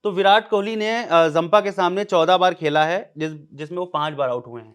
तो विराट कोहली ने जंपा के सामने 14 बार खेला है, जिसमें वो 5 बार आउट हुए हैं।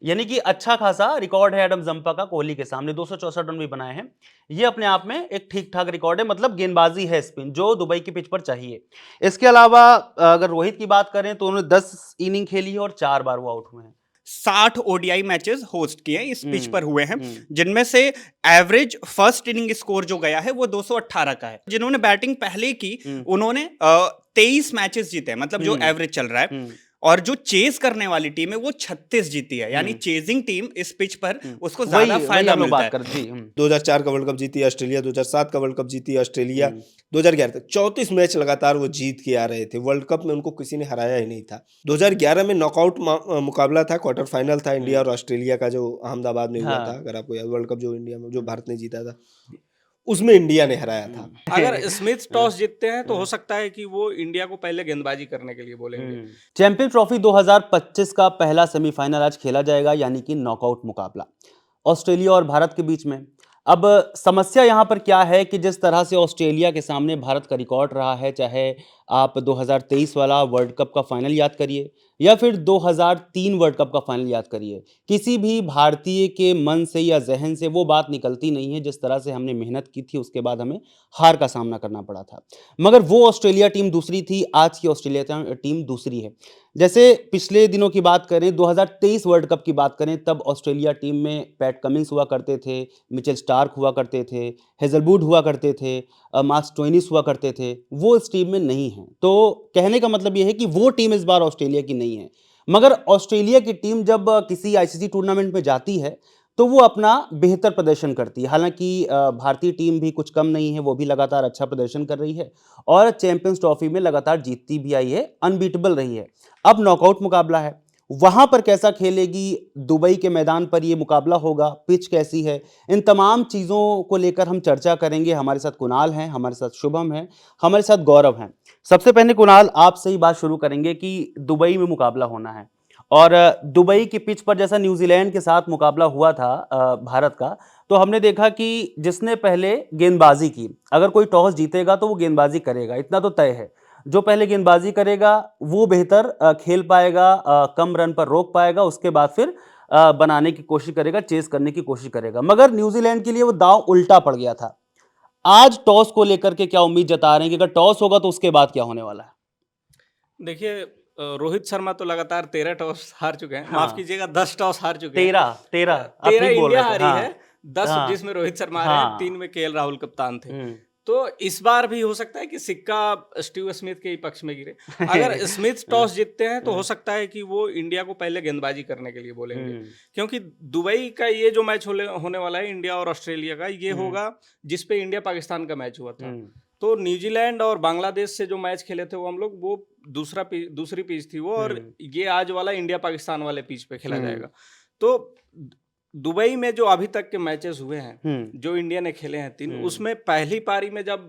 यानी कि अच्छा खासा रिकॉर्ड है एडम जंपा का कोहली के सामने, 264 रन भी बनाए हैं। ये अपने आप में एक ठीक-ठाक रिकॉर्ड है, मतलब गेंदबाजी है स्पिन, जो दुबई की पिच पर चाहिए। इसके अलावा अगर रोहित की बात करें तो उन्होंने 10 इनिंग खेली है और 4 बार वो आउट हुए हैं। 60 ओडीआई मैचेस होस्ट किए इस पिच पर हुए हैं, हुँ। जिनमें से एवरेज फर्स्ट इनिंग स्कोर जो गया है वो 218 का है। जिन्होंने बैटिंग पहले की हुँ। उन्होंने 23 मैचेस जीते हैं, मतलब जो हुँ। एवरेज चल रहा है। हुँ। और जो चेस करने वाली टीम है वो 36 जीती है, यानी हुँ। चेजिंग टीम इस पिच पर उसको ज्यादा वही फायदा हम लोग मिलता बात है। कर रहे जी। 2004 का वर्ल्ड कप जीती ऑस्ट्रेलिया, 2007 का वर्ल्ड कप जीती ऑस्ट्रेलिया, हुँ। 2011 तक 34 मैच लगातार वो जीत के आ रहे थे। वर्ल्ड कप में उनको किसी ने हराया ही नहीं था। 2011 में नॉकआउट मुकाबला था, क्वार्टर फाइनल था इंडिया और ऑस्ट्रेलिया का, जो अहमदाबाद में हुआ था, हाँ। अगर आपको याद, वर्ल्ड कप जो इंडिया में, जो भारत ने जीता था, उसमें इंडिया ने हराया था। अगर स्मिथ टॉस जीतते हैं तो हो सकता है कि वो इंडिया को पहले गेंदबाजी करने के लिए बोलेंगे। चैंपियंस ट्रॉफी 2025 का पहला सेमीफाइनल आज खेला जाएगा, यानी कि नॉकआउट मुकाबला ऑस्ट्रेलिया और भारत के बीच में। अब समस्या यहां पर क्या है कि जिस तरह से ऑस्ट्रेलिया के सामने भारत का रिकॉर्ड रहा है, चाहे आप 2023 वाला वर्ल्ड कप का फाइनल याद करिए या फिर 2003 वर्ल्ड कप का फाइनल याद करिए, किसी भी भारतीय के मन से या जहन से वो बात निकलती नहीं है जिस तरह से हमने मेहनत की थी, उसके बाद हमें हार का सामना करना पड़ा था। मगर वो ऑस्ट्रेलिया टीम दूसरी थी, आज की ऑस्ट्रेलिया टीम दूसरी है। जैसे पिछले दिनों की बात करें, 2023 वर्ल्ड कप की बात करें, तब ऑस्ट्रेलिया टीम में पैट कमिंस हुआ करते थे, मिचेल स्टार्क हुआ करते थे, हेजलवुड हुआ करते थे, मार्क स्टोइनिस हुआ करते थे। वो इस टीम में नहीं है। तो कहने का मतलब ये है कि वो टीम इस बार ऑस्ट्रेलिया की नहीं है। मगर ऑस्ट्रेलिया की टीम जब किसी आईसीसी टूर्नामेंट में जाती है तो वो अपना बेहतर प्रदर्शन करती है। हालांकि भारतीय टीम भी कुछ कम नहीं है, वो भी लगातार अच्छा प्रदर्शन कर रही है और चैंपियंस ट्रॉफी में लगातार जीतती भी आई है, अनबीटेबल रही है। अब नॉकआउट मुकाबला है, वहां पर कैसा खेलेगी, दुबई के मैदान पर यह मुकाबला होगा, पिच कैसी है, इन तमाम चीजों को लेकर हम चर्चा करेंगे। हमारे साथ कुणाल हैं, हमारे साथ शुभम हैं, हमारे साथ गौरव हैं। सबसे पहले कुणाल, आपसे ही बात शुरू करेंगे कि दुबई में मुकाबला होना है और दुबई की पिच पर जैसा न्यूजीलैंड के साथ मुकाबला हुआ था भारत का, तो हमने देखा कि जिसने पहले गेंदबाजी की, अगर कोई टॉस जीतेगा तो वो गेंदबाजी करेगा, इतना तो तय है। जो पहले गेंदबाजी करेगा वो बेहतर खेल पाएगा, कम रन पर रोक पाएगा, उसके बाद फिर बनाने की कोशिश करेगा, चेस करने की कोशिश करेगा। मगर न्यूजीलैंड के लिए वो दांव उल्टा पड़ गया था। आज टॉस को लेकर के क्या उम्मीद जता रहे हैं कि अगर टॉस होगा तो उसके बाद क्या होने वाला है? देखिए, रोहित शर्मा तो लगातार 13 टॉस हार चुके हैं, माफ हाँ। कीजिएगा 10 टॉस हार चुके हैं। 13 आप 13 ठीक बोल इंडिया रहे थे। हारी है, हाँ। 10 हाँ। जिसमें रोहित शर्मा हारे हैं, 3 हाँ। में केएल राहुल कप्तान थे। हम्म। तो इस बार भी हो सकता है कि सिक्का स्टीव स्मिथ के ही पक्ष में गिरे। अगर स्मिथ टॉस जीतते हैं तो हो सकता है कि वो इंडिया को पहले गेंदबाजी करने के लिए बोलेंगे, क्योंकि दुबई का ये जो मैच होने वाला है इंडिया और ऑस्ट्रेलिया का, ये होगा जिस पे इंडिया पाकिस्तान का मैच हुआ था। तो न्यूजीलैंड और बांग्लादेश से जो मैच खेले थे वो हम लोग, वो दूसरी पिच थी वो, और ये आज वाला इंडिया पाकिस्तान वाले पिच पे खेला जाएगा। तो दुबई में जो अभी तक के मैचेस हुए हैं, जो इंडिया ने खेले हैं 3, उसमें पहली पारी में जब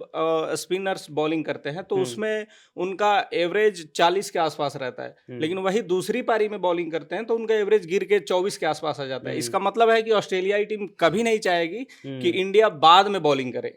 स्पिनर्स बॉलिंग करते हैं तो उसमें उनका एवरेज 40 के आसपास रहता है, लेकिन वही दूसरी पारी में बॉलिंग करते हैं तो उनका एवरेज गिर के 24 के आसपास आ जाता है। इसका मतलब है कि ऑस्ट्रेलियाई टीम कभी नहीं चाहेगी कि इंडिया बाद में बॉलिंग करे,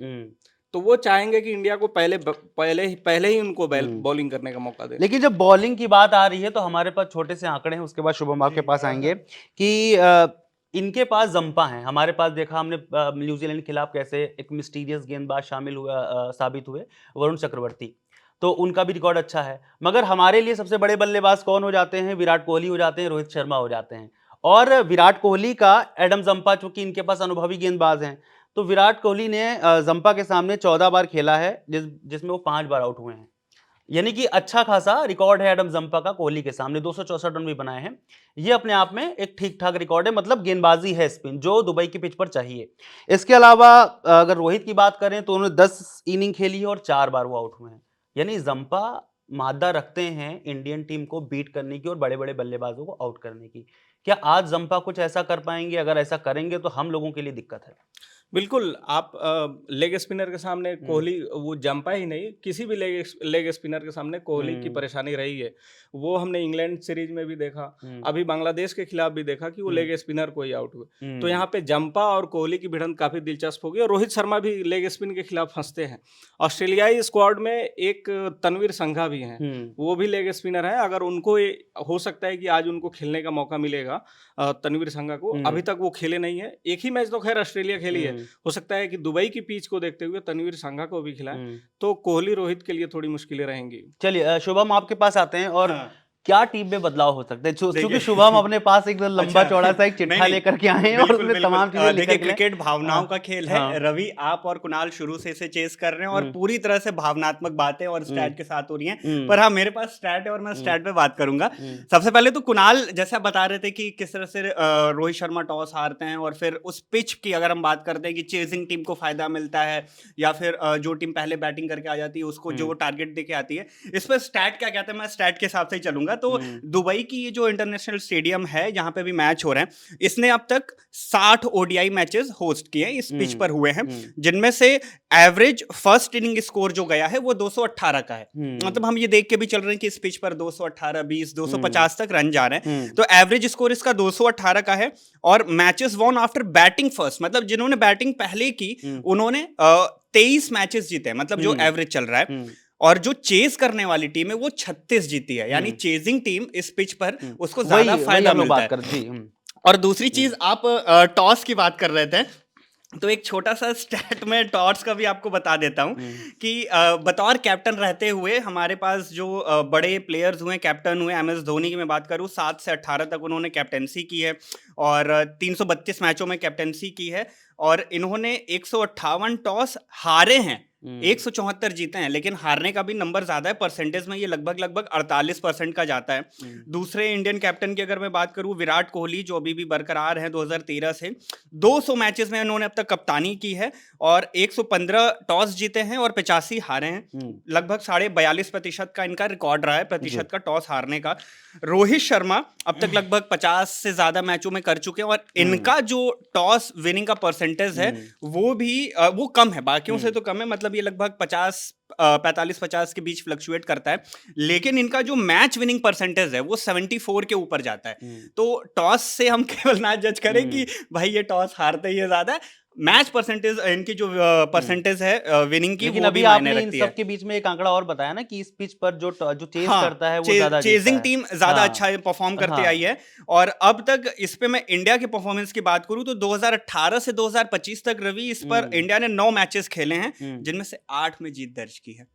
तो वो चाहेंगे कि इंडिया को पहले ही उनको बॉलिंग करने का मौका दे। लेकिन जब बॉलिंग की बात आ रही है तो हमारे पास छोटे से आंकड़े हैं, उसके बाद शुभम आपके पास आएंगे कि इनके पास जंपा है, हमारे पास देखा हमने न्यूजीलैंड के खिलाफ कैसे एक मिस्टीरियस गेंदबाज शामिल हुआ, साबित हुए, वरुण चक्रवर्ती। तो उनका भी रिकॉर्ड अच्छा है। मगर हमारे लिए सबसे बड़े बल्लेबाज कौन हो जाते हैं? विराट कोहली हो जाते हैं, रोहित शर्मा हो जाते हैं। और विराट कोहली का एडम जंपा, चूंकि इनके पास अनुभवी गेंदबाज हैं, तो विराट कोहली ने जंपा के सामने 14 बार खेला है, जिसमें वो 5 बार आउट हुए हैं। यानी कि अच्छा खासा रिकॉर्ड है एडम जंपा का कोहली के सामने, 264 रन भी बनाए हैं। ये अपने आप में एक ठीक ठाक रिकॉर्ड है, मतलब गेंदबाजी है स्पिन, जो दुबई की पिच पर चाहिए। इसके अलावा अगर रोहित की बात करें तो उन्होंने 10 इनिंग खेली है और 4 बार वो आउट हुए हैं। यानी जंपा मादा रखते हैं इंडियन टीम को बीट करने की और बड़े बड़े बल्लेबाजों को आउट करने की। क्या आज जंपा कुछ ऐसा कर पाएंगे? अगर ऐसा करेंगे तो हम लोगों के लिए दिक्कत है। बिल्कुल, आप लेग स्पिनर के सामने कोहली वो जंपा ही नहीं, किसी भी लेग स्पिनर के सामने कोहली की परेशानी रही है। वो हमने इंग्लैंड सीरीज में भी देखा, अभी बांग्लादेश के खिलाफ भी देखा कि वो लेग स्पिनर को ही आउट हुए। तो यहाँ पे जंपा और कोहली की भिड़ंत काफ़ी दिलचस्प होगी और रोहित शर्मा भी लेग स्पिन के खिलाफ फँसते हैं। ऑस्ट्रेलियाई स्क्वाड में एक तनवीर संघा भी हैं, वो भी लेग स्पिनर हैं। अगर उनको हो सकता है कि आज उनको खेलने का मौका मिलेगा तनवीर संघा को, अभी तक वो खेले नहीं है। एक ही मैच तो खैर ऑस्ट्रेलिया खेली है, हो सकता है कि दुबई की पिच को देखते हुए तनवीर संघा को भी खिलाएं, तो कोहली रोहित के लिए थोड़ी मुश्किलें रहेंगी। चलिए शुभम आपके पास आते हैं और हाँ। क्या टीम में बदलाव हो सकते हैं क्योंकि देखिए शुभम अपने पास एक लंबा अच्छा, चौड़ा सा एक चिट्ठा नहीं, लेकर के आए हैं और बिल्कुल, उसमें तमाम चीजें लिख देखिए कर के क्रिकेट भावनाओं हाँ, का खेल है। हाँ, रवि, आप और कुणाल शुरू से इसे चेस कर रहे हैं और पूरी तरह से भावनात्मक बातें और स्टैट के साथ हो रही हैं। पर हाँ, मेरे पास स्टैट है और मैं स्टैट पे बात करूंगा। सबसे पहले तो कुणाल, जैसे आप बता रहे थे कि किस तरह से रोहित शर्मा टॉस हारते हैं और फिर उस पिच की अगर हम बात करते हैं कि चेजिंग टीम को फायदा मिलता है या फिर जो टीम पहले बैटिंग करके आ जाती है उसको जो टारगेट देके आती है, इस पर स्टैट क्या कहते हैं, मैं स्टैट के हिसाब से ही चलूंगा। तो दुबई की ये जो इंटरनेशनल स्टेडियम है जहां पे भी मैच हो रहे हैं, इसने अब तक 60 ओडीआई मैचेस होस्ट किए हैं, इस पिच पर हुए हैं, जिनमें से एवरेज फर्स्ट इनिंग स्कोर जो गया है वो 218 का है। मतलब हम ये देख के भी चल रहे हैं कि इस पिच पर 218, 20, 250 तक रन जा रहे हैं। तो एवरेज स्कोर इसका 218 का है। और matches won after batting first, मतलब जिन्होंने बैटिंग पहले की उन्होंने 23 मैचेस जीते हैं, मतलब जो एवरेज चल रहा है। और जो चेज करने वाली टीम है वो 36 जीती है, यानी चेजिंग टीम इस पिच पर उसको ज्यादा फायदा मिलता है। और दूसरी चीज, आप टॉस की बात कर रहे थे, तो एक छोटा सा स्टैट में टॉस का भी आपको बता देता हूं कि बतौर कैप्टन रहते हुए हमारे पास जो बड़े प्लेयर्स हुए, कैप्टन हुए, MS धोनी की मैं बात करूं, 7 से 18 तक उन्होंने कैप्टनसी की है और 332 मैचों में कैप्टनसी की है और इन्होंने 158 टॉस हारे हैं, 174 जीते हैं, लेकिन हारने का भी नंबर ज्यादा है। परसेंटेज में ये लगभग 48% का जाता है। दूसरे इंडियन कैप्टन की अगर मैं बात करूं, विराट कोहली, जो अभी भी बरकरार हैं 2013 से, 200 मैचेस में उन्होंने अब तक कप्तानी की है और 115 टॉस जीते हैं और 85 हारे हैं। लगभग 42.5% का इनका रिकॉर्ड रहा है, प्रतिशत का टॉस हारने का। रोहित शर्मा अब तक लगभग 50 से ज्यादा मैचों में कर चुके हैं और इनका जो टॉस विनिंग का परसेंटेज है वो भी वो कम है, बाकियों से तो कम है, मतलब ये लगभग 45-50 के बीच फ्लक्चुएट करता है। लेकिन इनका जो मैच विनिंग परसेंटेज है वो 74 के ऊपर जाता है। तो टॉस से हम केवल ना जज करें कि भाई ये टॉस हारते ही ज्यादा है, मैच परसेंटेज, इनकी जो परसेंटेज है विनिंग की, लेकिन वो अभी भी मायने आपने इन रखती सब है। के बीच में एक आंकड़ा और बताया ना कि इस पिच पर जो चेस हाँ, करता है वो ज्यादा जीतता चेजिंग है। टीम ज्यादा हाँ, अच्छा परफॉर्म करते हाँ, आई है। और अब तक इस पे मैं इंडिया के परफॉर्मेंस की बात करूं तो 2018 से 2025 तक रवि, इस पर इंडिया ने 9 मैचेस खेले हैं, जिनमें से 8 में जीत दर्ज की है।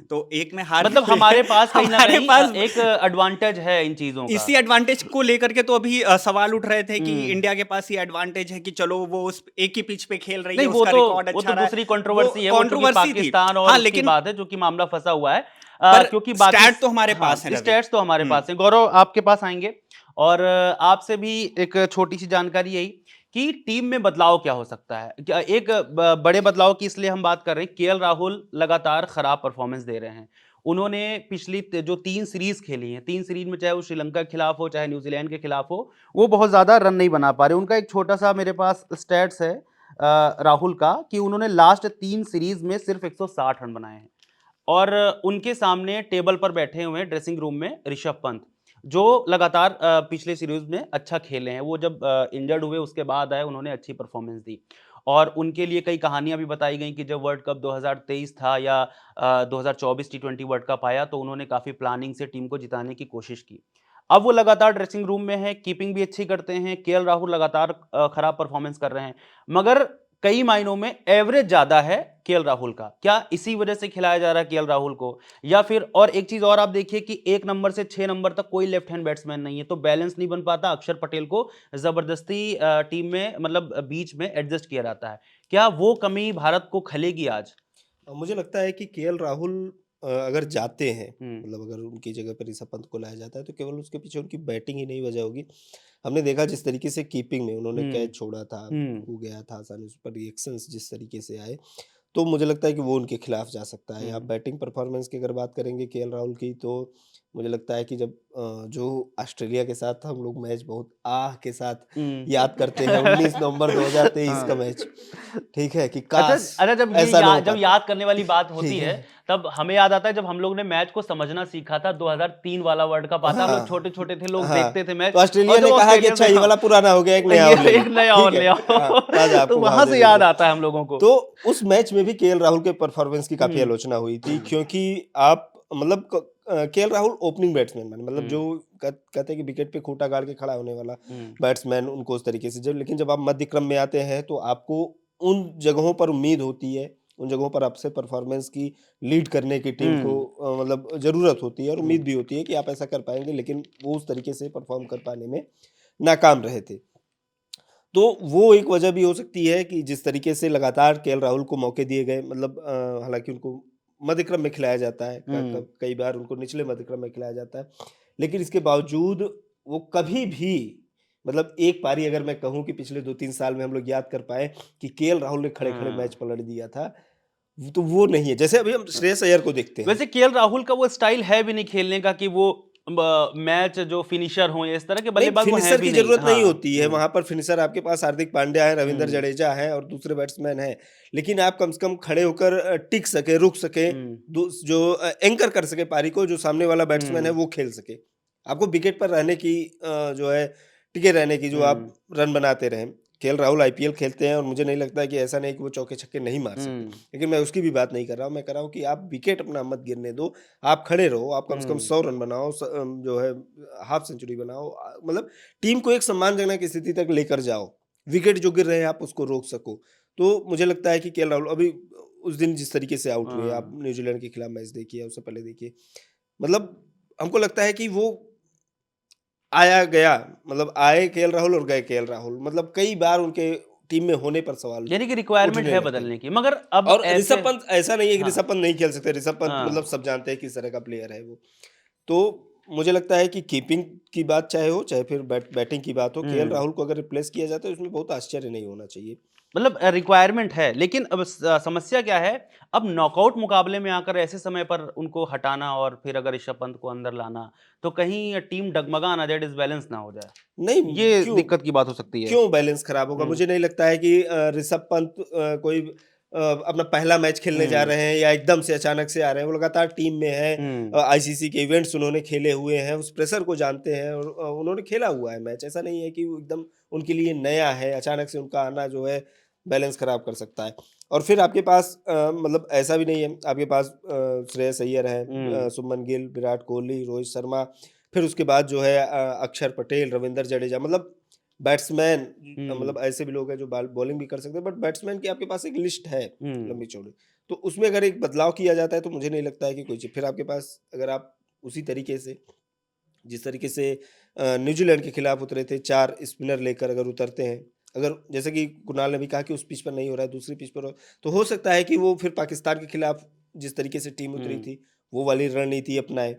तो एक में हार मतलब भी हुई है। हमारे पास कहीं ना हमारे कहीं पास एक एडवांटेज है इन चीजों का। इसी एडवांटेज को लेकर के तो अभी सवाल उठ रहे थे कि इंडिया के पास ये एडवांटेज है कि चलो वो उस एक ही पिच पे खेल रही है, नहीं, उसका रिकॉर्ड वो अच्छा तो रहा है, दूसरी कंट्रोवर्सी है, वो चूंकि कंट्रोवर्सी थी। पाकिस्तान और हाँ, उसकी लेकिन बात है जो कि मामला फंसा हुआ है। पर क्योंकि बाकी स्टैट तो हमारे हाँ, पास है रवि। स्टैट्स तो हमारे पास हैं। गौरव आपके पास आएंगे और आपसे भी एक छोटी सी जानकारी यही कि टीम में बदलाव क्या हो सकता है। क्या एक बड़े बदलाव की इसलिए हम बात कर रहे हैं, केएल राहुल लगातार खराब परफॉर्मेंस दे रहे हैं। उन्होंने पिछली जो 3 सीरीज खेली हैं, 3 सीरीज में चाहे वो श्रीलंका के खिलाफ हो चाहे न्यूजीलैंड के खिलाफ हो, वो बहुत ज्यादा रन नहीं बना पा रहे। उनका एक छोटा सा मेरे पास स्टैट्स है राहुल का कि उन्होंने लास्ट 3 सीरीज में सिर्फ 160 रन बनाए हैं और उनके सामने टेबल पर बैठे हुए हैं ड्रेसिंग रूम में ऋषभ पंत, जो लगातार पिछले सीरीज में अच्छा खेले हैं। वो जब इंजर्ड हुए उसके बाद आए, उन्होंने अच्छी परफॉर्मेंस दी और उनके लिए कई कहानियां भी बताई गई कि जब वर्ल्ड कप 2023 था या 2024 T20 वर्ल्ड कप आया तो उन्होंने काफी प्लानिंग से टीम को जिताने की कोशिश की। अब वो लगातार ड्रेसिंग रूम में है, कीपिंग भी अच्छी करते हैं। केएल राहुल लगातार खराब परफॉर्मेंस कर रहे हैं, मगर कई मायनों में एवरेज ज्यादा है केएल राहुल का। क्या इसी वजह से खिलाया जा रहा है केएल राहुल को, या फिर और एक चीज और आप देखिए कि 1 नंबर से 6 नंबर तक कोई लेफ्ट हैंड बैट्समैन नहीं है, तो बैलेंस नहीं बन पाता। अक्षर पटेल को जबरदस्ती टीम में मतलब बीच में एडजस्ट किया जाता है। क्या वो कमी भारत को खलेगी आज? मुझे लगता है कि केएल राहुल अगर जाते हैं, हम्म, मतलब अगर उनकी जगह पर ऋषभ पंत को लाया जाता है तो केवल उसके पीछे उनकी बैटिंग ही नहीं वजह होगी। हमने देखा जिस तरीके से कीपिंग में उन्होंने हम्म, कैच छोड़ा था, हम्म, वो गया था आसानी, उस पर रिएक्शंस जिस तरीके से आए, तो मुझे लगता है कि वो उनके खिलाफ जा सकता है। आप हम्म, बैटिंग परफॉर्मेंस की अगर बात करेंगे केएल राहुल की, तो मुझे लगता है कि जब जो ऑस्ट्रेलिया के साथ हम लोग मैच बहुत आह के साथ हम्म। याद करते हैं 19 नवंबर 2023 का हाँ। मैच, ठीक है, कि अच्छा काश अच्छा, जब ये ऐसा ना हो जब पाता। याद करने वाली बात होती ठीक है, है। तब हमें याद आता है जब हम लोग ने मैच को समझना सीखा था 2003 वाला वर्ल्ड कप आता, हम लोग हाँ, छोटे-छोटे थे, लोग हाँ। देखते थे मैच, तो और ऑस्ट्रेलिया जब ने कहा कि ऑस्ट्रेलिया अच्छा से ये हाँ, वाला पुराना हो गया, एक नया ये और ले लो। एक नया ठीक और है? ले आओ। हाँ, आज तो आपको वहाँ वहाँ से से ले याद लो। आता है हम लोगों को। तो उस मैच में भी केएल राहुल के परफॉर्मेंस की काफी हुँ, आलोचना हुई थी, हुँ, क्योंकि आप मतलब केएल राहुल ओपनिंग बैट्समैन मतलब जो हुँ, कहते हैं कि विकेट पे खूंटा गाड़ के खड़ा होने वाला हुँ, बैट्समैन, उनको उस तरीके से लेकिन जब आप मध्य क्रम में आते हैं तो आपको उन जगहों पर उम्मीद होती है, उन जगहों पर आपसे परफॉर्मेंस की लीड करने की टीम को हुँ, मतलब जरूरत होती है और हुँ। उम्मीद भी होती है कि आप ऐसा कर पाएंगे, लेकिन वो उस तरीके से परफॉर्म कर पाने में नाकाम रहे थे। तो वो एक वजह भी हो सकती है कि जिस तरीके से लगातार केएल राहुल को मौके दिए गए, मतलब हालांकि उनको मध्य क्रम में खिलाया जाता है, हुँ। कई बार उनको निचले मध्य क्रम में खिलाया जाता है, लेकिन इसके बावजूद वो कभी भी मतलब एक पारी अगर मैं कहूँ कि पिछले 2-3 साल में हम लोग याद कर पाए कि केएल राहुल ने खड़े खड़े मैच हाँ। पलट दिया था, तो वो नहीं है। जैसे अभी हम श्रेयस अय्यर को देखते हैं। वैसे केएल राहुल का वो स्टाइल है भी नहीं खेलने का कि वो मैच जो फिनिशर हों, इस तरह के नहीं, बल्लेबाज वो हैं फिनिशर भी की नहीं। ज़रूरत नहीं हाँ। होती है, वहाँ पर फिनिशर आपके पास हार्दिक पांड्या है, रविंद्र हुँ, जडेजा है और दूसरे बैट्समैन हैं। लेकिन आप कम से कम खड़े होकर टिक सकें, रुक सकें, हुँ, जो एंकर कर सके पारी को, जो सामने वाला बैट्समैन है हुँ, वो खेल सके। आपको विकेट पर रहने की जो है टिके रहने की, जो आप हुँ, रन बनाते रहें। केएल राहुल आईपीएल खेलते हैं और मुझे नहीं लगता है कि ऐसा नहीं कि वो चौके-छक्के नहीं मार सके। हुँ, लेकिन मैं उसकी भी बात नहीं कर रहा हूँ, मैं कर रहा हूँ कि आप विकेट अपना मत गिरने दो, आप खड़े रहो, आप कम से कम हुँ, 100 रन बनाओ, जो है हाफ सेंचुरी बनाओ, मतलब टीम को एक सम्मानजनक स्थिति तक लेकर जाओ। विकेट जो गिर रहे हैं आप उसको रोक सको। तो मुझे लगता है कि केएल राहुल अभी उस दिन जिस तरीके से आउट हुए, आप हाँ। न्यूजीलैंड के खिलाफ मैच देखिए, उससे पहले देखिए, मतलब हमको लगता है कि वो आया गया, मतलब आए केएल राहुल और गए केएल राहुल, मतलब कई बार उनके टीम में होने पर सवाल यानी कि रिक्वायरमेंट उठने है लगे। बदलने की, मगर अब और ऐसे ऋषभ पंत ऐसा नहीं है कि हाँ, ऋषभ पंत नहीं खेल सकते, ऋषभ पंत मतलब हाँ, सब जानते हैं किस तरह का प्लेयर है वो। तो मुझे लगता है कि कीपिंग की बात चाहे हो, चाहे फिर बैटिंग की बात हो, केएल हुँ। राहुल को अगर रिप्लेस किया जाता है, उसमें बहुत आश्चर्य नहीं होना चाहिए। मतलब रिक्वायरमेंट है, लेकिन अब समस्या क्या है, अब नॉकआउट मुकाबले में आकर ऐसे समय पर उनको हटाना और फिर अगर ऋषभ पंत को अंदर लाना, तो कहीं टीम डगमगा ना जाए, डिसबैलेंस ना हो जाए। नहीं, ये क्यों दिक्कत की बात हो सकती है। क्यों बैलेंस खराब होगा? हुँ, मुझे नहीं लगता है कि ऋषभ पंत कोई अपना पहला मैच खेलने जा हुँ, रहे हैं या एकदम से अचानक से आ रहे हैं। वो लगातार टीम में हैं, हुँ, आईसीसी के इवेंट्स उन्होंने खेले हुए हैं, उस प्रेशर को जानते हैं और उन्होंने खेला हुआ है मैच। ऐसा नहीं है कि वो एकदम उनके लिए नया है, अचानक से उनका आना जो है बैलेंस खराब कर सकता है। और फिर आपके पास मतलब ऐसा भी नहीं है, आपके पास श्रेयस अय्यर हैं, हुँ, शुभमन गिल, विराट कोहली, रोहित शर्मा, फिर उसके बाद जो है अक्षर पटेल, रविंद्र जडेजा, मतलब बैट्समैन हुँ, मतलब ऐसे भी लोग हैं जो बॉलिंग भी कर सकते हैं, बट बैट्समैन की आपके पास एक लिस्ट है हुँ। लंबी चौड़ी। तो उसमें अगर एक बदलाव किया जाता है तो मुझे नहीं लगता है कि कोई चीज़, फिर आपके पास अगर आप उसी तरीके से जिस तरीके से न्यूजीलैंड के खिलाफ उतरे थे, 4 स्पिनर लेकर अगर उतरते हैं, अगर जैसे कि कुणाल ने भी कहा कि उस पिच पर नहीं हो रहा है, दूसरी पिच पर हो, तो हो सकता है कि वो फिर पाकिस्तान के खिलाफ जिस तरीके से टीम उतरी हुँ। थी, वो वाली रणनीति अपनाए।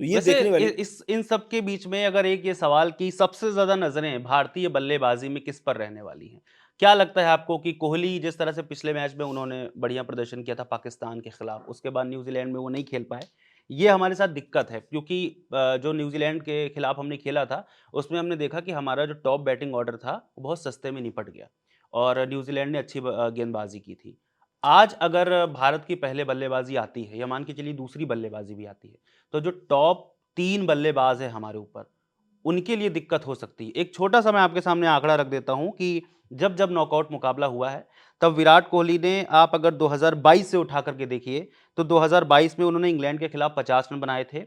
तो ये वैसे देखने वाली। इस इन सब के बीच में अगर एक ये सवाल कि सबसे ज़्यादा नज़रें भारतीय बल्लेबाज़ी में किस पर रहने वाली हैं? क्या लगता है आपको कि कोहली जिस तरह से पिछले मैच में उन्होंने बढ़िया प्रदर्शन किया था पाकिस्तान के खिलाफ, उसके बाद न्यूज़ीलैंड में वो नहीं खेल पाए। ये हमारे साथ दिक्कत है क्योंकि जो न्यूज़ीलैंड के खिलाफ हमने खेला था, उसमें हमने देखा कि हमारा जो टॉप बैटिंग ऑर्डर था, वो बहुत सस्ते में निपट गया और न्यूज़ीलैंड ने अच्छी गेंदबाज़ी की थी। आज अगर भारत की पहले बल्लेबाज़ी आती है या मान के चलिए दूसरी बल्लेबाज़ी भी आती है, तो जो टॉप 3 बल्लेबाज़ हैं हमारे ऊपर, उनके लिए दिक्कत हो सकती है। एक छोटा-सा मैं आपके सामने आंकड़ा रख देता हूँ कि जब-जब नॉकआउट मुकाबला हुआ है, तब विराट कोहली ने आप अगर 2022 से उठा कर के देखिए, तो 2022 में उन्होंने इंग्लैंड के खिलाफ 50 रन बनाए थे।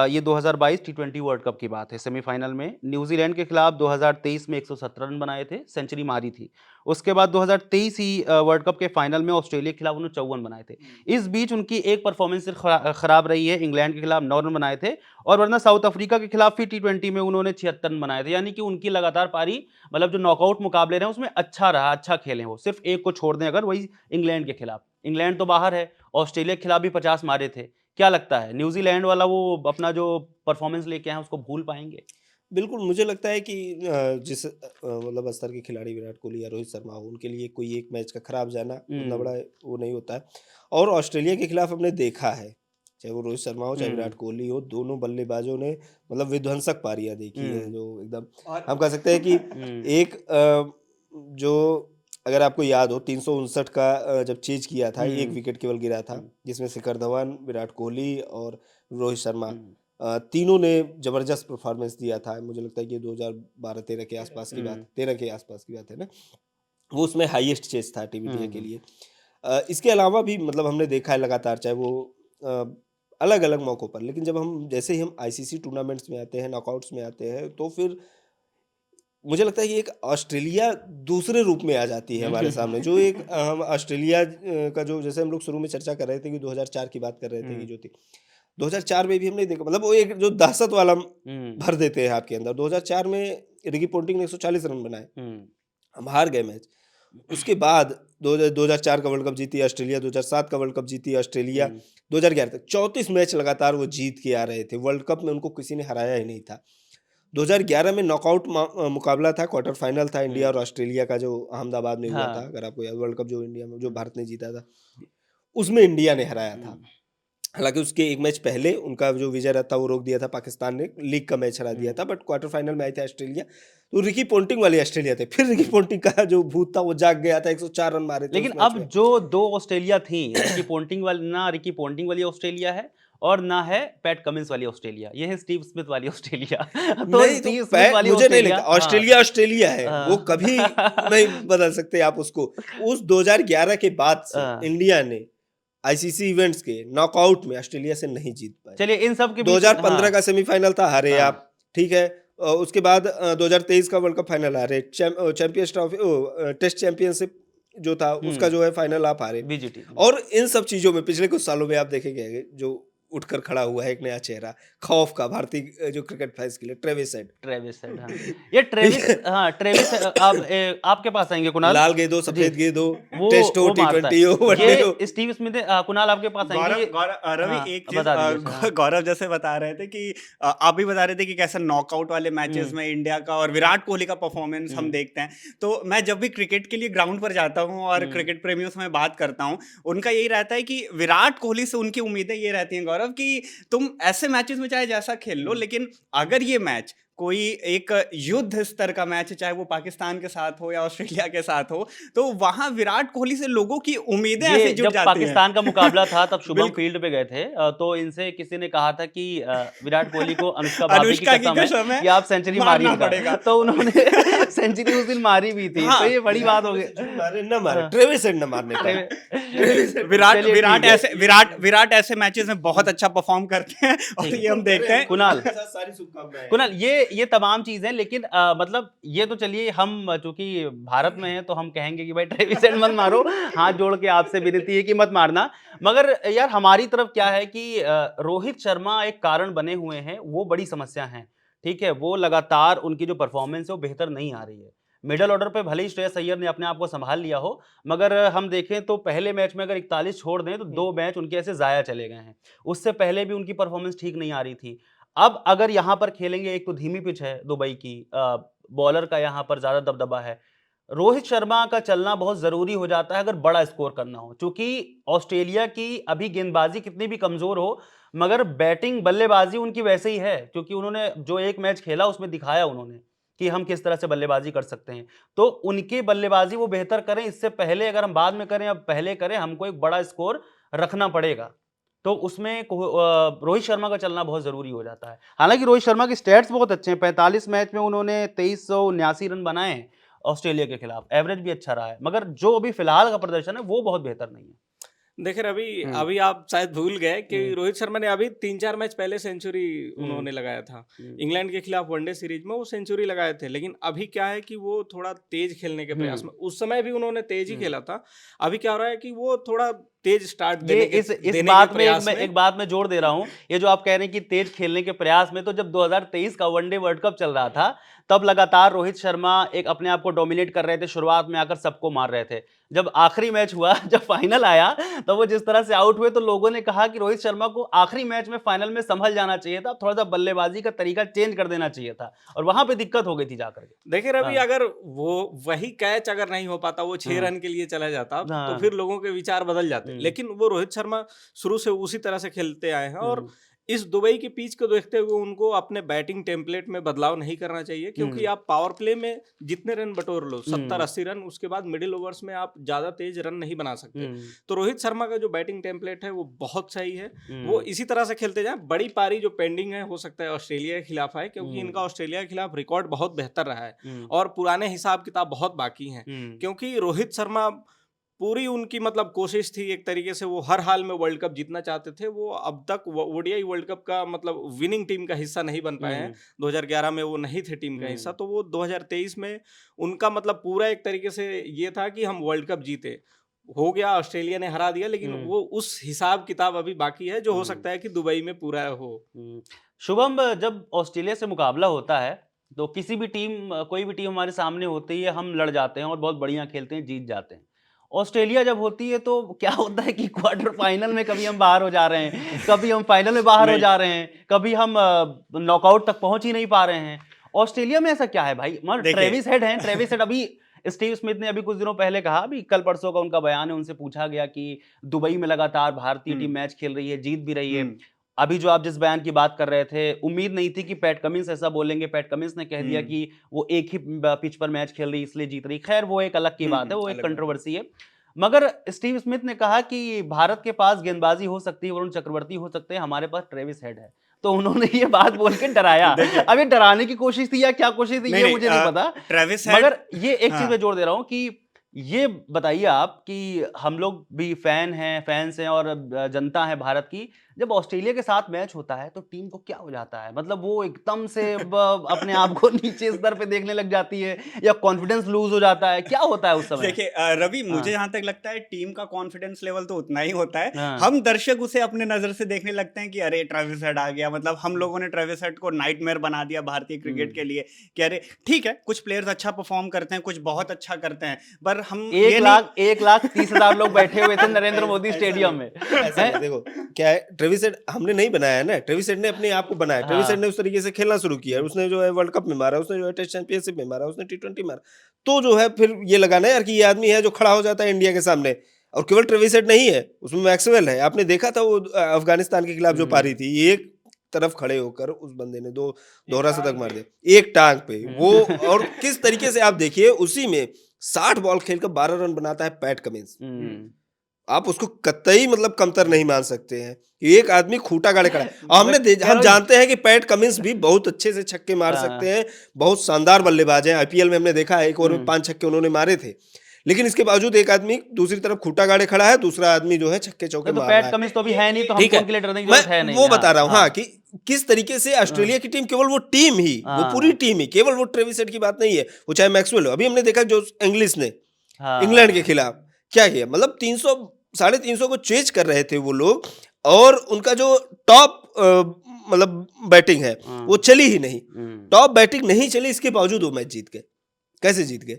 ये 2022 टी20 वर्ल्ड कप की बात है, सेमीफ़ाइनल में। न्यूज़ीलैंड के खिलाफ 2023 में 117 रन बनाए थे, सेंचुरी मारी थी। उसके बाद 2023 ही वर्ल्ड कप के फाइनल में ऑस्ट्रेलिया के खिलाफ उन्होंने 54 बनाए थे। इस बीच उनकी एक परफ़ॉर्मेंस सिर्फ़ खराब रही है, इंग्लैंड के खिलाफ 9 रन बनाए थे और वरना साउथ अफ्रीका के खिलाफ भी टी20 में उन्होंने 76 रन बनाए थे। यानी कि उनकी लगातार पारी मतलब जो नॉकआउट मुकाबले रहे, उसमें अच्छा रहा, अच्छा खेले वो। सिर्फ़ एक को छोड़ दें अगर, वही इंग्लैंड के खिलाफ। इंग्लैंड तो बाहर है, ऑस्ट्रेलिया के खिलाफ भी 50 मारे थे। क्या लगता है न्यूज़ीलैंड वाला वो अपना जो परफ़ॉर्मेंस लेके आए हैं, उसको भूल पाएँगे? बिल्कुल, मुझे लगता है कि जिस मतलब स्तर के खिलाड़ी विराट कोहली या रोहित शर्मा हो, उनके लिए कोई एक मैच का खराब जाना उतना हुँ, बड़ा वो नहीं होता है। और ऑस्ट्रेलिया के खिलाफ हमने देखा है, चाहे वो रोहित शर्मा हो चाहे हम्म। विराट कोहली हो, दोनों बल्लेबाजों ने मतलब विध्वंसक पारियां देखी है, हम्म। जो एकदम और हम कह सकते हैं कि एक जो अगर आपको याद हो 359 का जब चेज किया था, एक विकेट केवल गिरा था, जिसमें शिखर धवन, विराट कोहली और रोहित शर्मा तीनों ने जबरदस्त परफॉर्मेंस दिया था। मुझे लगता है कि 2012-13 के आसपास की बात, 13 के आसपास की बात है ना, वो उसमें हाईएस्ट चेज था टीमिंडिया के लिए। इसके अलावा भी मतलब हमने देखा है लगातार, चाहे वो अलग अलग मौक़ों पर, लेकिन जब हम जैसे ही हम आईसीसी टूर्नामेंट्स में आते हैं, नॉकआउट्स में आते हैं, तो फिर मुझे लगता है कि एक ऑस्ट्रेलिया दूसरे रूप में आ जाती है हमारे सामने। जो एक हम ऑस्ट्रेलिया का जो, जैसे हम लोग शुरू में चर्चा कर रहे थे कि 2004 की बात कर रहे थे कि जो थी 2004 में भी हमने देखा, मतलब वो एक जो दहशत वाला भर देते हैं आपके अंदर। 2004 में रिकी पोंटिंग ने 140 रन बनाए, हम हार गए मैच। उसके बाद 2004 का वर्ल्ड कप जीती ऑस्ट्रेलिया, 2007 का वर्ल्ड कप जीती ऑस्ट्रेलिया, 2011 तक 34 मैच लगातार वो जीत के आ रहे थे। वर्ल्ड कप में उनको किसी ने हराया ही नहीं था। 2011 में नॉकआउट मुकाबला था, क्वार्टर फाइनल था इंडिया और ऑस्ट्रेलिया का, जो अहमदाबाद में हुआ था, अगर आपको याद, वर्ल्ड कप जो इंडिया में, जो भारत ने जीता था, उसमें इंडिया ने हराया था। हालांकि उसके एक मैच पहले उनका जो विजय रथ था वो रोक दिया था पाकिस्तान ने, लीग का मैच हरा दिया था, बट क्वार्टर फाइनल में आए थे ऑस्ट्रेलिया, तो रिकी पोंटिंग वाले ऑस्ट्रेलिया थे। फिर रिकी पोंटिंग का जो भूत था वो जाग गया था, 104 रन मारे थे लेकिन उस मैच अब में। जो दो ऑस्ट्रेलिया थी, रिकी पोंटिंग वाली, ना रिकी पोंटिंग वाली ऑस्ट्रेलिया है और ना है पैट कमिंस वाली ऑस्ट्रेलिया, ये है स्टीव स्मिथ वाली ऑस्ट्रेलिया। तो नहीं, तो स्टीव स्मिथ वाली मुझे नहीं ऑस्ट्रेलिया, लगता ऑस्ट्रेलिया ऑस्ट्रेलिया है, हाँ। वो कभी नहीं बदल सकते आप उसको। उस 2011 के बाद से इंडिया ने आईसीसी इवेंट्स के नॉकआउट में ऑस्ट्रेलिया से नहीं जीत पाए। चलिए इन सब के बीच 2015 का सेमीफाइनल था, हारे हाँ। आप, ठीक है। उसके बाद 2023 का वर्ल्ड कप फाइनल हारे, चैंपियंस ट्रॉफी, टेस्ट चैंपियनशिप जो था उसका जो है फाइनल आप हारे। बीजीटी और इन सब चीजों में पिछले कुछ सालों में आप देखेंगे जो उठकर खड़ा हुआ है एक नया चेहरा, खौफ का, भारतीय जो क्रिकेट फैंस के लिए, ट्रेविस हेड। हाँ। ये ट्रेविस, हाँ ट्रेविस, आपके पास आएंगे कुणाल। लाल गेंद हो, सफेद गेंद हो, वो टेस्ट हो, वो मारता टी20 हो, है। वनडे हो। ये स्टीव स्मिथ, कुणाल आपके पास आएंगे। गौरव ये गौरव रवि, हाँ, एक चीज बता दीजिए। हाँ। गौरव जैसे बता रहे थे कि आप भी बता रहे थे कि कैसे नॉकआउट वाले मैचेस में इंडिया का और विराट कोहली का परफॉर्मेंस हम देखते हैं, तो मैं जब भी क्रिकेट के लिए ग्राउंड पर जाता हूं और क्रिकेट प्रेमियों से मैं बात करता हूं, उनका यही रहता है कि विराट कोहली से उनकी उम्मीदें ये रहती हैं गौरव, कि तुम ऐसे मैचेस में चाहे जैसा खेल लो, लेकिन अगर ये मैच कोई एक युद्ध स्तर का मैच है, चाहे वो पाकिस्तान के साथ हो या ऑस्ट्रेलिया के साथ हो, तो वहां विराट कोहली से लोगों की उम्मीदें ऐसे ये जुड़ जब जाती पाकिस्तान का मुकाबला था तब शुभम बिल्कुल। फील्ड पे गए थे, तो इनसे किसी ने कहा था कि विराट कोहली को अनुष्का भाभी की अनुष्का की कसम कसम है है, कि आप सेंचुरी मारना मारिएगा, पड़ेगा। तो उन्होंने सेंचुरी उस दिन मारी भी थी। हाँ। तो ये बड़ी बात हो गई। मारे न मारे, ट्रेविस हेड न मारने का। विराट चलिए, विराट ठीक है। ऐसे विराट ऐसे मैचेस में बहुत अच्छा परफॉर्म करते हैं और ठीक है। ये हम देखते हैं। कुणाल, सारी शुभकामनाएं। कुणाल, ये तमाम चीजें, लेकिन मतलब ये तो चलिए, हम चूंकि भारत में हैं तो हम कहेंगे कि भाई ट्रेविस हेड मत मारो, हाथ जोड़ के आपसे विनती है कि मत मारना। मगर यार हमारी तरफ क्या है कि रोहित शर्मा एक कारण बने हुए हैं, वो बड़ी समस्या है। ठीक है, वो लगातार उनकी जो परफॉर्मेंस है वो बेहतर नहीं आ रही है। मिडल ऑर्डर पे भले ही श्रेयस अय्यर ने अपने आप को संभाल लिया हो, मगर हम देखें तो पहले मैच में अगर 41 छोड़ दें तो 2 मैच उनके ऐसे जाया चले गए हैं। उससे पहले भी उनकी परफॉर्मेंस ठीक नहीं आ रही थी। अब अगर यहाँ पर खेलेंगे, एक तो धीमी पिच है दुबई की, बॉलर का यहाँ पर ज्यादा दबदबा है, रोहित शर्मा का चलना बहुत जरूरी हो जाता है अगर बड़ा स्कोर करना हो। क्योंकि ऑस्ट्रेलिया की अभी गेंदबाजी कितनी भी कमजोर हो, मगर बैटिंग बल्लेबाजी उनकी वैसे ही है, क्योंकि उन्होंने जो एक मैच खेला उसमें दिखाया उन्होंने कि हम किस तरह से बल्लेबाजी कर सकते हैं। तो उनकी बल्लेबाजी वो बेहतर करें, इससे पहले अगर हम बाद में करें या पहले करें, हमको एक बड़ा स्कोर रखना पड़ेगा। तो उसमें रोहित शर्मा का चलना बहुत जरूरी हो जाता है। हालांकि रोहित शर्मा के स्टैट्स बहुत अच्छे हैं, 45 मैच में उन्होंने 2379 रन बनाए हैं ऑस्ट्रेलिया के खिलाफ, एवरेज भी अच्छा रहा है, मगर जो अभी फिलहाल का प्रदर्शन है वो बहुत बेहतर नहीं है। देखिए रवि, अभी आप शायद भूल गए कि रोहित शर्मा ने अभी 3-4 मैच पहले सेंचुरी उन्होंने लगाया था इंग्लैंड के खिलाफ वनडे सीरीज में, वो सेंचुरी लगाए थे। लेकिन अभी क्या है कि वो थोड़ा तेज खेलने के प्रयास में, उस समय भी उन्होंने तेज ही खेला था, अभी क्या हो रहा है कि वो थोड़ा तेज स्टार्ट देने के इस बात में एक बात मैं जोड़ दे रहा हूं, ये जो आप कह रहे हैं कि तेज खेलने के प्रयास में, तो जब 2023 का वनडे वर्ल्ड कप चल रहा था तब लगातार रोहित शर्मा एक अपने आप को डोमिनेट कर रहे थे, शुरुआत में आकर सबको मार रहे थे। जब आखिरी मैच हुआ, जब फाइनल आया, तो वो जिस तरह से आउट हुए तो लोगों ने कहा कि रोहित शर्मा को आखिरी मैच में फाइनल में संभल जाना चाहिए था, थोड़ा सा बल्लेबाजी का तरीका चेंज कर देना चाहिए था, और वहां पे दिक्कत हो गई थी जाकर के। देखिए रवि, अगर वो वही कैच अगर नहीं हो पाता, वो 6 रन के लिए चला जाता, तो फिर लोगों के विचार बदल जाते लेकिन वो रोहित शर्मा शुरू से उसी तरह से खेलते आए हैं, और इस दुबई की पिच को देखते हुए उनको अपने बैटिंग टेम्पलेट में बदलाव नहीं करना चाहिए, क्योंकि आप पावर प्ले में जितने रन बटोर लो 70-80 रन, उसके बाद मिडिल ओवर्स में आप ज्यादा तेज रन नहीं बना सकते। तो रोहित शर्मा का जो बैटिंग टेम्पलेट है वो बहुत सही है, वो इसी तरह से खेलते जाएं। बड़ी पारी जो पेंडिंग है हो सकता है ऑस्ट्रेलिया के खिलाफ आए, क्योंकि इनका ऑस्ट्रेलिया के खिलाफ रिकॉर्ड बहुत बेहतर रहा है और पुराने हिसाब किताब बहुत बाकी हैं, क्योंकि रोहित शर्मा पूरी उनकी मतलब कोशिश थी एक तरीके से, वो हर हाल में वर्ल्ड कप जीतना चाहते थे। वो अब तक ओडीआई वर्ल्ड कप का मतलब विनिंग टीम का हिस्सा नहीं बन पाए हैं। 2011 में वो नहीं थे टीम का हिस्सा, तो वो 2023 में उनका मतलब पूरा एक तरीके से ये था कि हम वर्ल्ड कप जीते। हो गया, ऑस्ट्रेलिया ने हरा दिया, लेकिन वो उस हिसाब किताब अभी बाकी है जो हो सकता है कि दुबई में पूरा हो। शुभम, जब ऑस्ट्रेलिया से मुकाबला होता है तो किसी भी टीम, कोई भी टीम हमारे सामने होती है, हम लड़ जाते हैं और बहुत बढ़िया खेलते हैं, जीत जाते हैं। ऑस्ट्रेलिया जब होती है तो क्या होता है कि क्वार्टर फाइनल में कभी हम बाहर हो जा रहे हैं, कभी हम फाइनल में बाहर हो जा रहे हैं, कभी हम नॉकआउट तक पहुंच ही नहीं पा रहे हैं। ऑस्ट्रेलिया में ऐसा क्या है भाई? मतलब ट्रेविस हेड हैं, ट्रेविस हेड अभी स्टीव स्मिथ ने अभी कुछ दिनों पहले कहा, अभी कल परसों का उनका बयान है, उनसे पूछा गया कि दुबई में लगातार भारतीय टीम मैच खेल रही है, जीत भी रही है। अभी जो आप जिस बयान की बात कर रहे थे, उम्मीद नहीं थी कि पैट कमिंस ऐसा बोलेंगे। पैट कमिंस ने कह दिया कि वो एक ही पिच पर मैच खेल रही इसलिए जीत रही। खैर वो एक अलग की बात है, वो एक कंट्रोवर्सी है। मगर स्टीव स्मिथ ने कहा कि भारत के पास गेंदबाजी हो सकती है, वरुण चक्रवर्ती हो सकते हैं, हमारे पास ट्रेविस हेड है। तो उन्होंने ये बात बोल के डराया। अब ये डराने की कोशिश थी या क्या कोशिश थी ये मुझे नहीं पता, ट्रेविस मगर ये एक चीज मैं जोड़ दे रहा हूं कि ये बताइए आप कि हम लोग भी फैंस हैं और जनता है भारत की, जब ऑस्ट्रेलिया के साथ मैच होता है तो टीम को क्या हो जाता है? मतलब वो एकदम से अपने आप को नीचे स्तर पे देखने लग जाती है या कॉन्फिडेंस लूज हो जाता है, क्या होता है उस समय? देखिए रवि, मुझे जहां तक लगता है टीम का कॉन्फिडेंस लेवल तो उतना ही होता है। हाँ। हम दर्शक उसे अपने नजर से देखने लगते हैं कि अरे ट्रेविस हेड आ गया, मतलब हम लोगों ने ट्रेविस हेड को नाइटमेयर बना दिया भारतीय क्रिकेट के लिए कि अरे ठीक है, कुछ प्लेयर्स अच्छा परफॉर्म करते हैं, कुछ बहुत अच्छा करते हैं, पर हम 1,30,000 लोग बैठे हुए थे नरेंद्र मोदी स्टेडियम में। ऐसा नहीं, देखो क्या है, ट्रेविस हेड हमने नहीं बनाया है ना, ट्रेविस हेड ने अपने आप को बनाया। ट्रेविस हेड ने उस तरीके से खेलना शुरू किया, उसने जो है वर्ल्ड कप में मारा, उसने जो है टेस्ट चैंपियनशिप में मारा, उसने T20 मारा, तो जो है फिर ये लगाना यार कि ये आदमी है जो खड़ा हो जाता है इंडिया के सामने। और केवल ट्रेविस हेड नहीं है, उसमें मैक्सवेल है। आपने देखा था वो अफगानिस्तान के खिलाफ जो पारी थी, एक तरफ खड़े होकर उस बंदे ने दोहरा शतक मार दिया एक टांग पे वो। और किस तरीके से आप देखिए, उसी में 60 बॉल खेलकर 12 रन बनाता है पैट कमिंस। आप उसको कतई मतलब कमतर नहीं मान सकते हैं कि एक आदमी खूंटा गाड़े खड़ा है। और हम जानते हैं कि पैट कमिंस भी बहुत अच्छे से छक्के मार सकते हैं, बहुत शानदार बल्लेबाज हैं। आईपीएल में हमने देखा है, एक ओवर में 5 छक्के उन्होंने मारे थे, लेकिन इसके बावजूद एक आदमी दूसरी तरफ खूंटा गाड़े खड़ा है, दूसरा आदमी जो है छक्के चौके मार रहा है। पैट कमिंस तो अभी है नहीं, तो हमको उनके लिए डरने की जरूरत है नहीं। वो बता रहा हूँ हाँ, कि किस तरीके से ऑस्ट्रेलिया की टीम, केवल वो टीम ही, वो पूरी टीम ही, केवल वो ट्रेविस हेड की बात नहीं है, वो चाहे मैक्सवेल हो। अभी हमने देखा जो इंग्लिश ने इंग्लैंड के खिलाफ क्या किया, मतलब 300 350 को चेज कर रहे थे वो लोग, और उनका जो टॉप मतलब बैटिंग है वो चली ही नहीं। टॉप बैटिंग नहीं चली, इसके बावजूद वो मैच जीत गए। कैसे जीत गए?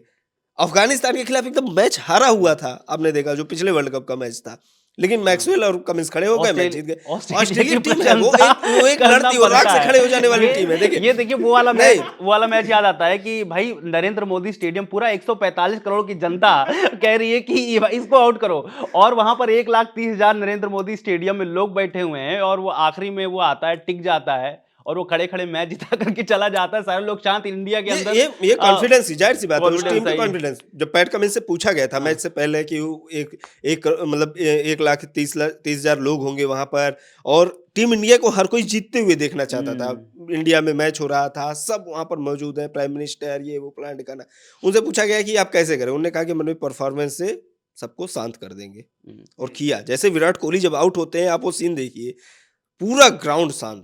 अफगानिस्तान के खिलाफ एकदम मैच हारा हुआ था, आपने देखा जो पिछले वर्ल्ड कप का मैच था, लेकिन मैक्सवेल और कमिंस खड़े हो गए, मैच जीत गए। ऑस्ट्रेलिया टीम है वो एक लड़ती और राग से खड़े हो जाने वाली टीम है। देखिए वो वाला मैच याद आता है कि भाई नरेंद्र मोदी स्टेडियम पूरा 145 करोड़ की जनता कह रही है कि इसको आउट करो, और वहां पर 1,30,000 नरेंद्र मोदी स्टेडियम में लोग बैठे हुए हैं, और वो आखिरी में वो आता है, टिक जाता है, और वो खड़े खड़े मैच जिता करके चला जाता है। सारे लोग शांत। इंडिया के अंदर ये कॉन्फिडेंस, जाहिर सी बात है उस टीम का कॉन्फिडेंस। जब पैट कमिंस से पूछा गया था मैच से पहले कि एक मतलब 1,30,000 लोग होंगे वहां पर, और टीम इंडिया को हर कोई जीतते हुए देखना चाहता था, इंडिया में मैच हो रहा था, सब वहां पर मौजूद है, प्राइम मिनिस्टर, ये वो प्लान ठिकाना। उनसे पूछा गया कि आप कैसे करें, उन्होंने कहा कि मन में परफॉर्मेंस से सबको शांत कर देंगे, और किया। जैसे विराट कोहली जब आउट होते हैं, आप वो सीन देखिए, पूरा ग्राउंड शांत,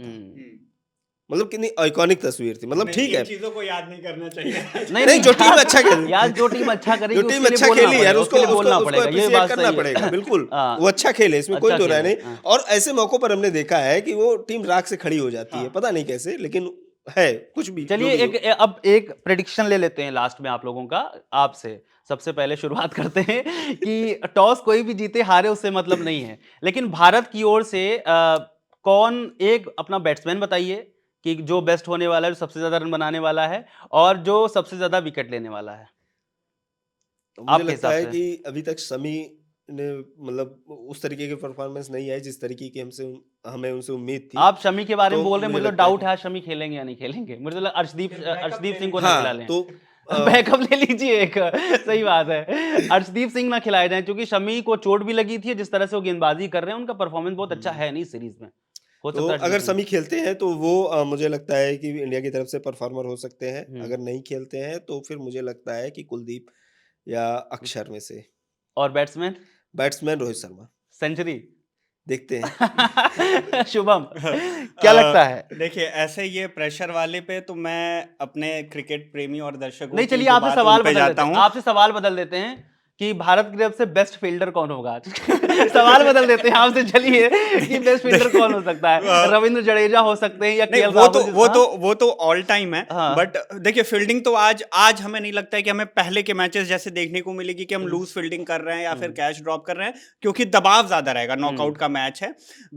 मतलब कितनी आइकॉनिक तस्वीर थी। मतलब ठीक है, चीजों को याद नहीं करना चाहिए। नहीं जो टीम अच्छा खेली यार, जो टीम अच्छा करेगी, जो टीम अच्छा खेली यार, उसको बोलना पड़ेगा, ये बात करना पड़ेगा। बिल्कुल वो अच्छा खेले, इसमें कोई दो राय नहीं। और ऐसे मौकों पर हमने देखा है कि वो टीम राग से खड़ी हो जाती है, पता नहीं कैसे, लेकिन है कुछ भी। चलिए अब एक प्रेडिक्शन ले लेते हैं लास्ट में आप लोगों का। आपसे सबसे पहले शुरुआत करते हैं कि टॉस कोई भी जीते हारे उससे मतलब नहीं है, लेकिन भारत की ओर से कौन एक अपना बैट्समैन बताइए कि जो बेस्ट होने वाला है, जो सबसे ज्यादा रन बनाने वाला है, और जो सबसे ज्यादा विकेट लेने वाला है। मुझे लगता है कि अभी तक शमी ने मतलब उस तरीके की परफॉर्मेंस नहीं आई जिस तरीके की हमें उनसे उम्मीद थी। आप शमी के बारे में तो बोल रहे हैं, मुझे मुझे तो लगता है डाउट कि है आज शमी खेलेंगे या नहीं खेलेंगे। मुझे तो लगा अर्शदीप सिंह को ना खिला हाँ, लें। तो बैकअप ले लीजिए एक। सही बात है, अर्शदीप सिंह ना खिलाए जाएं, क्योंकि शमी को चोट भी लगी थी। जिस तरह से वो गेंदबाजी कर रहे हैं, उनका परफॉर्मेंस बहुत अच्छा है नहीं सीरीज में। हो तो सकता है अर्शदीप अगर सिंह। समी खेलते हैं तो वो मुझे लगता है कि इंडिया की तरफ से परफॉर्मर हो सकते हैं। हम्म। अगर नहीं खेलते हैं तो फिर मुझे लगता है कि कुलदीप या अक्षर में से। और batsman batsman Rohit Sharma. Century. देखते हैं। शुभम, क्या लगता है? देखिए ऐसे ये प्रेशर वाले पे तो मैं अपने क्रिकेट प्रेमी और दर्शकों नहीं, की चलिए जो आपसे बात है, सवाल उन पे बदल देते जाता हैं। हूँ। आपसे सवाल बदल देते हैं कि भारत की तरफ से बेस्ट फील्डर कौन होगा आज? सवाल बदल देते हैं आपसे, चलिए, कि बेस्ट फील्डर कौन हो सकता है? रविंद्र जडेजा हो सकते हैं या नहीं, केएल राहुल? वो तो ऑल टाइम है। हाँ। बट देखिए फील्डिंग तो आज हमें नहीं लगता है कि हमें पहले के मैचेस जैसे देखने को मिलेगी कि हम लूज फील्डिंग कर रहे हैं या फिर कैच ड्रॉप कर रहे हैं, क्योंकि दबाव ज्यादा रहेगा, नॉकआउट का मैच है।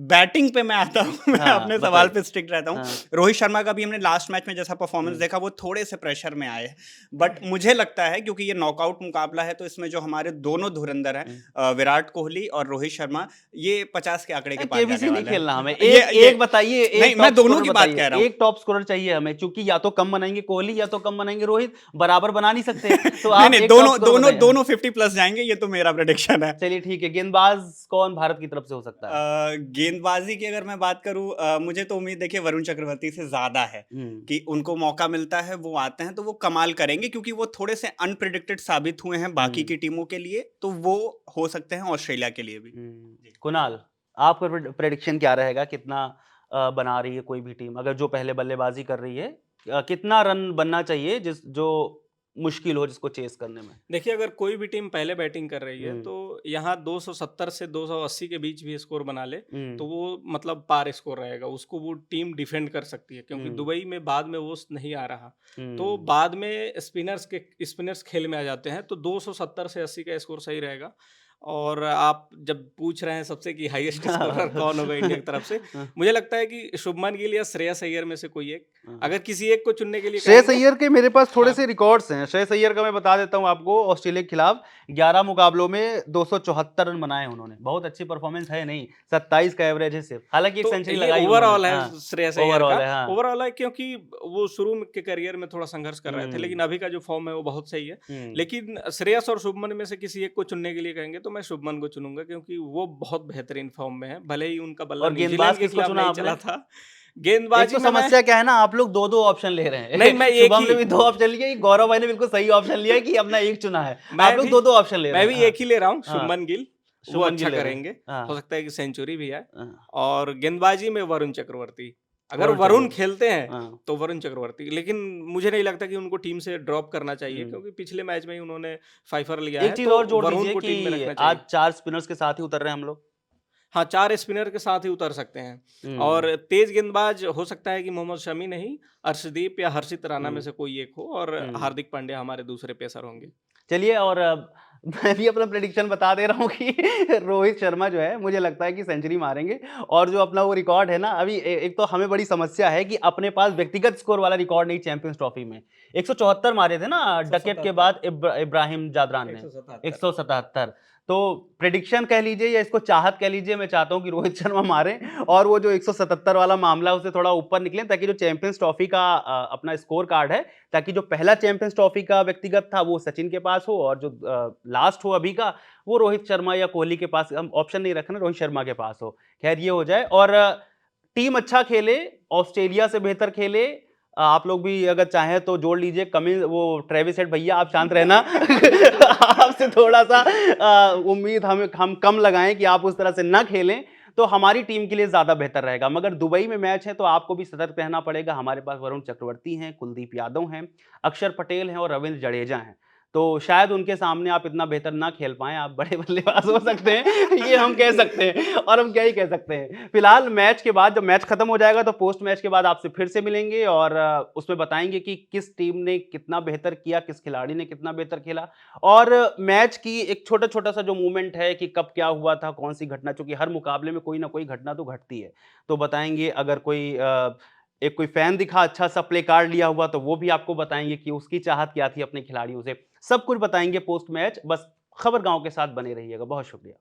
बैटिंग पे मैं आता हूँ, मैं हाँ, अपने बताइए। सवाल पे स्टिक रहता हूँ। हाँ। रोहित शर्मा का भी हमने लास्ट मैच में जैसा परफॉर्मेंस देखा, वो थोड़े से प्रेशर में आए। बट मुझे लगता है क्योंकि ये नॉकआउट मुकाबला है, तो इसमें जो हमारे दोनों धुरंधर हैं, विराट कोहली और रोहित शर्मा, ये 50 के आंकड़े के पार केबीसी जाने नहीं वाले खेलना हैं। हमें। ये एक बताइए, नहीं, एक मैं टॉप दोनों स्कोरर की बात बताइए। कह रहा हूँ। एक टॉप स्कोरर चाहिए हमें, क्योंकि या तो कम बनाएंगे कोहली या तो कम बनाएंगे रोहित, बराबर बना नहीं सकते। तो नहीं आप नहीं, एक टॉप दोनों स्कोरर दोनों बताइए। दोनों 50 प्लस जाएंगे, ये तो मेरा प्रेडिक्शन है। चलिए ठीक है, गेंदबाज कौन भारत की तरफ से हो सकता है? गेंदबाजी की अगर मैं बात करूं, मुझे तो उम्मीद देखिए वरुण चक्रवर्ती से ज्यादा है कि उनको मौका मिलता है, वो आते हैं तो वो कमाल करेंगे, क्योंकि वो थोड़े से अनप्रिडिक्टेड साबित हुए हैं बाकी की टीमों के लिए, तो वो हो सकते हैं ऑस्ट्रेलिया के लिए भी। कुणाल, आपका प्रेडिक्शन क्या रहेगा? कितना बना रही है कोई भी टीम, अगर जो पहले बल्लेबाजी कर रही है, कितना रन बनना चाहिए जो मुश्किल हो जिसको चेस करने में? देखिए, अगर कोई भी टीम पहले बैटिंग कर रही है हम्म। तो यहाँ 270 से 280 के बीच भी स्कोर बना ले हम्म। तो वो मतलब पार स्कोर रहेगा, उसको वो टीम डिफेंड कर सकती है, क्योंकि दुबई में बाद में वो नहीं आ रहा, तो बाद में स्पिनर्स खेल में आ जाते हैं, तो 270 से 80 का स्कोर सही रहेगा। और आप जब पूछ रहे हैं सबसे कि हाईएस्ट स्कोरर कौन होगा इंडिया की तरफ से, मुझे लगता है कि शुभमन गिल या श्रेयस अय्यर में से कोई एक, अगर किसी एक को चुनने के लिए श्रेयस कहेंगे, अय्यर के मेरे पास थोड़े हाँ। से रिकॉर्ड्स हैं। श्रेयस अय्यर का मैं बता देता हूं आपको, ऑस्ट्रेलिया के खिलाफ 11 मुकाबलों में 274 रन बनाए उन्होंने। बहुत अच्छी परफॉर्मेंस है नहीं, 27 का एवरेज है सिर्फ, हालांकि एक तो सेंचुरी ये लगाई ओवरऑल है हाँ, श्रेयस अय्यर ओवरऑल का। है, हाँ। ओवरऑल है क्योंकि वो शुरू के करियर में थोड़ा संघर्ष कर रहे थे, लेकिन अभी का जो फॉर्म है वो बहुत सही है। लेकिन श्रेयस और शुभमन में से किसी एक को चुनने के लिए कहेंगे तो मैं शुभमन को चुनूंगा, क्योंकि वो बहुत बेहतरीन फॉर्म में है, भले ही उनका बल्ला और न्यूजीलैंड गेंदबाज के किसको खिलाफ चुना नहीं आपने? चला था। एक गेंदबाजी तो में मैं समस्या क्या है ना, आप लोग दो दो ऑप्शन ले रहे हैं। नहीं, मैं एक शुभम ने ही भी दो ऑप्शन लिए, गौरव भाई ने बिल्कुल सही ऑप्शन लिया है कि अपना एक चुना है। मैं आप लोग भी दो दो ऑप्शन ले रहे मैं हैं। भी एक ही ले रहा हूँ, हाँ, शुभमन गिल। वो शुभमन अच्छा गिल ले रहे हैं। करेंगे, हाँ, हो सकता है कि सेंचुरी भी आए। हाँ, और गेंदबाजी में वरुण चक्रवर्ती, अगर वरुण वरुण चक्रवर्ती। खेलते हैं हाँ। तो वरुण चक्रवर्ती, लेकिन मुझे नहीं लगता कि उनको टीम से ड्रॉप करना चाहिए, हम्म। क्योंकि पिछले मैच में ही उन्होंने फाइफर लिया एक है, चीज तो और जोड़ वरुण दीजिए को टीम में कि रखना आज चाहिए। 4 स्पिनर्स के साथ ही उतर रहे हैं हम लोग। हाँ, 4 स्पिनर के साथ ही उतर सकते हैं। और तेज गेंदबाज हो सकता है कि मोहम्मद शमी नहीं, अर्शदीप या हर्षित राणा में से कोई एक हो, और हार्दिक पांड्या हमारे दूसरे पेसर होंगे। चलिए, और मैं भी अपना प्रेडिक्शन बता दे रहा हूँ कि रोहित शर्मा जो है, मुझे लगता है कि सेंचुरी मारेंगे। और जो अपना वो रिकॉर्ड है ना, अभी एक तो हमें बड़ी समस्या है कि अपने पास व्यक्तिगत स्कोर वाला रिकॉर्ड नहीं चैंपियंस ट्रॉफी में। 174 मारे थे ना डकेट के बाद इब्राहिम जादरान ने, 177। तो प्रेडिक्शन कह लीजिए या इसको चाहत कह लीजिए, मैं चाहता हूं कि रोहित शर्मा मारे और वो जो 177 वाला मामला उसे थोड़ा ऊपर निकले, ताकि जो चैंपियंस ट्रॉफी का अपना स्कोर कार्ड है, ताकि जो पहला चैंपियंस ट्रॉफी का व्यक्तिगत था वो सचिन के पास हो, और जो लास्ट हो अभी का वो रोहित शर्मा या कोहली के पास, हम ऑप्शन नहीं रखना, रोहित शर्मा के पास हो। खैर ये हो जाए, और टीम अच्छा खेले, ऑस्ट्रेलिया से बेहतर खेले। आप लोग भी अगर चाहें तो जोड़ लीजिए कमिंस, वो ट्रेविस हेड भैया आप शांत रहना। आपसे थोड़ा सा उम्मीद हम कम लगाएं कि आप उस तरह से ना खेलें, तो हमारी टीम के लिए ज्यादा बेहतर रहेगा। मगर दुबई में मैच है तो आपको भी सतर्क रहना पड़ेगा। हमारे पास वरुण चक्रवर्ती हैं, कुलदीप यादव हैं, अक्षर पटेल हैं और रविंद्र जडेजा हैं, तो शायद उनके सामने आप इतना बेहतर ना खेल पाएं। आप बड़े बल्लेबाज हो सकते हैं, ये हम कह सकते हैं, और हम क्या ही कह सकते हैं। फिलहाल मैच के बाद, जब मैच खत्म हो जाएगा तो पोस्ट मैच के बाद आपसे फिर से मिलेंगे, और उसमें बताएंगे कि किस टीम ने कितना बेहतर किया, किस खिलाड़ी ने कितना बेहतर खेला, और मैच की एक छोटा छोटा सा जो मूवमेंट है कि कब क्या हुआ था, कौन सी घटना, चूंकि हर मुकाबले में कोई ना कोई घटना तो घटती है, तो बताएंगे। अगर कोई फैन दिखा अच्छा सा प्ले कार्ड लिया हुआ, तो वो भी आपको बताएंगे कि उसकी चाहत क्या थी अपने खिलाड़ियों से। सब कुछ बताएंगे पोस्ट मैच। बस खबर गांव के साथ बने रहिएगा। बहुत शुक्रिया।